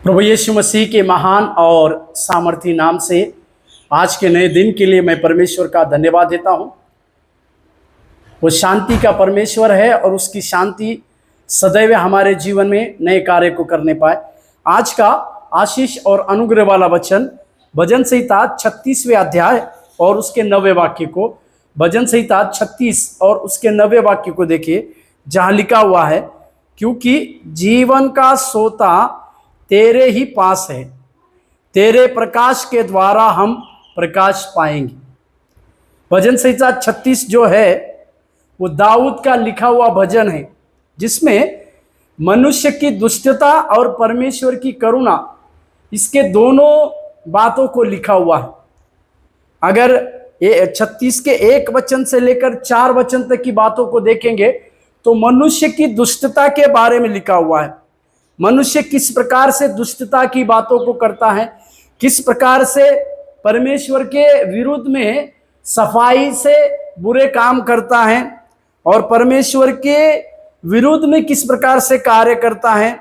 प्रभु यीशु मसीह के महान और सामर्थी नाम से आज के नए दिन के लिए मैं परमेश्वर का धन्यवाद देता हूं। वो शांति का परमेश्वर है और उसकी शांति सदैव हमारे जीवन में नए कार्य को करने पाए। आज का आशीष और अनुग्रह वाला वचन भजन संहिता 36वें अध्याय और उसके 9वें वाक्य को, भजन संहिता 36 और उसके 9वें वाक्य को देखिए, जहां लिखा हुआ है, क्योंकि जीवन का सोता तेरे ही पास है, तेरे प्रकाश के द्वारा हम प्रकाश पाएंगे। भजन संहिता 36 जो है वो दाऊद का लिखा हुआ भजन है, जिसमें मनुष्य की दुष्टता और परमेश्वर की करुणा, इसके दोनों बातों को लिखा हुआ है। अगर ये 36 के 1 वचन से लेकर 4 वचन तक की बातों को देखेंगे तो मनुष्य की दुष्टता के बारे में लिखा हुआ है। मनुष्य किस प्रकार से दुष्टता की बातों को करता है, किस प्रकार से परमेश्वर के विरुद्ध में सफाई से बुरे काम करता है और परमेश्वर के विरुद्ध में किस प्रकार से कार्य करता है,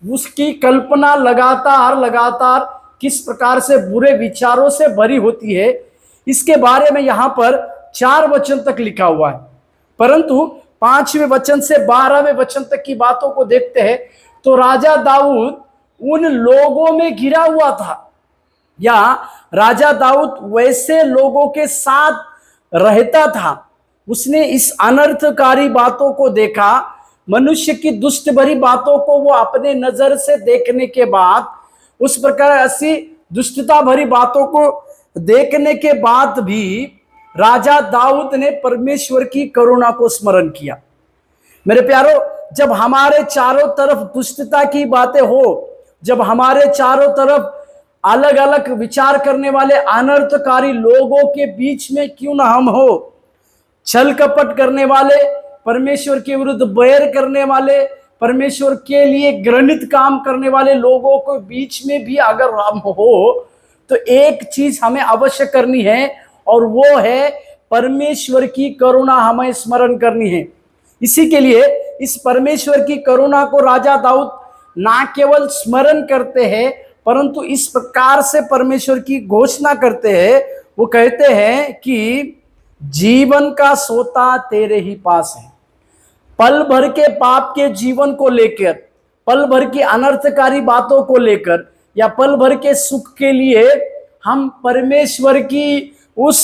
उसकी कल्पना लगातार किस प्रकार से बुरे विचारों से भरी होती है, इसके बारे में यहाँ पर 4 वचन तक लिखा हुआ है। परंतु 5वें वचन से 12वें वचन तक की बातों को देखते हैं तो राजा दाऊद उन लोगों में घिरा हुआ था, या राजा दाऊद वैसे लोगों के साथ रहता था। उसने इस अनर्थकारी बातों को देखा, मनुष्य की दुष्ट भरी बातों को वो अपने नजर से देखने के बाद, उस प्रकार ऐसी दुष्टता भरी बातों को देखने के बाद भी राजा दाऊद ने परमेश्वर की करुणा को स्मरण किया। मेरे प्यारो, जब हमारे चारों तरफ दुष्टता की बातें हो, जब हमारे चारों तरफ अलग अलग विचार करने वाले अनर्थकारी लोगों के बीच में क्यों ना हम हो, छल कपट करने वाले, परमेश्वर के विरुद्ध बैर करने वाले, परमेश्वर के लिए घृणित काम करने वाले लोगों के बीच में भी अगर हम हो, तो एक चीज हमें अवश्य करनी है, और वो है परमेश्वर की करुणा हमें स्मरण करनी है। इसी के लिए इस परमेश्वर की करुणा को राजा दाऊद ना केवल स्मरण करते हैं, परंतु इस प्रकार से परमेश्वर की घोषणा करते हैं। वो कहते हैं कि जीवन का सोता तेरे ही पास है। पल भर के पाप के जीवन को लेकर, पल भर की अनर्थकारी बातों को लेकर, या पल भर के सुख के लिए हम परमेश्वर की उस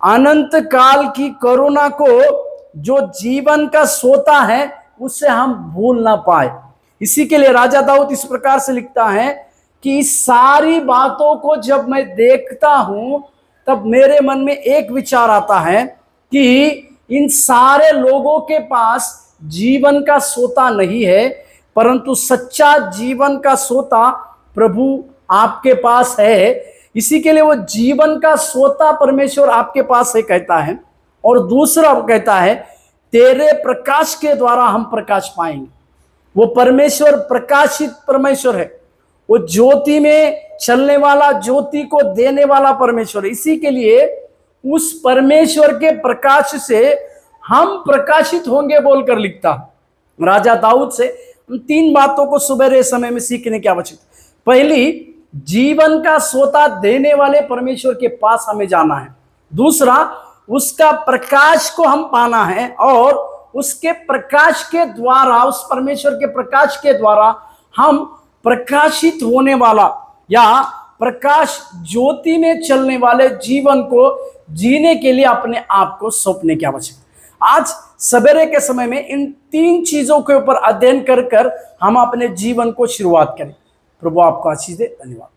अनंत काल की करुणा को, जो जीवन का सोता है, उससे हम भूल ना पाए। इसी के लिए राजा दाऊद इस प्रकार से लिखता है कि इस सारी बातों को जब मैं देखता हूं, तब मेरे मन में एक विचार आता है कि इन सारे लोगों के पास जीवन का सोता नहीं है, परंतु सच्चा जीवन का सोता प्रभु आपके पास है। इसी के लिए वो जीवन का सोता परमेश्वर आपके पास है कहता है। और दूसरा कहता है, तेरे प्रकाश के द्वारा हम प्रकाश पाएंगे। वो परमेश्वर प्रकाशित परमेश्वर है, वो ज्योति में चलने वाला, ज्योति को देने वाला परमेश्वर है। इसी के लिए उस परमेश्वर के प्रकाश से हम प्रकाशित होंगे बोलकर लिखता राजा दाऊद से। हम 3 बातों को सुबह समय में सीखने की आवश्यकता। पहली, जीवन का सोता देने वाले परमेश्वर के पास हमें जाना है। दूसरा, उसका प्रकाश को हम पाना है, और उसके प्रकाश के द्वारा, उस परमेश्वर के प्रकाश के द्वारा हम प्रकाशित होने वाला, या प्रकाश ज्योति में चलने वाले जीवन को जीने के लिए अपने आप को सौंपने की आवश्यकता। आज सवेरे के समय में इन 3 चीजों के ऊपर अध्ययन कर हम अपने जीवन को शुरुआत करें। प्रभु आपको आशीष दे। धन्यवाद।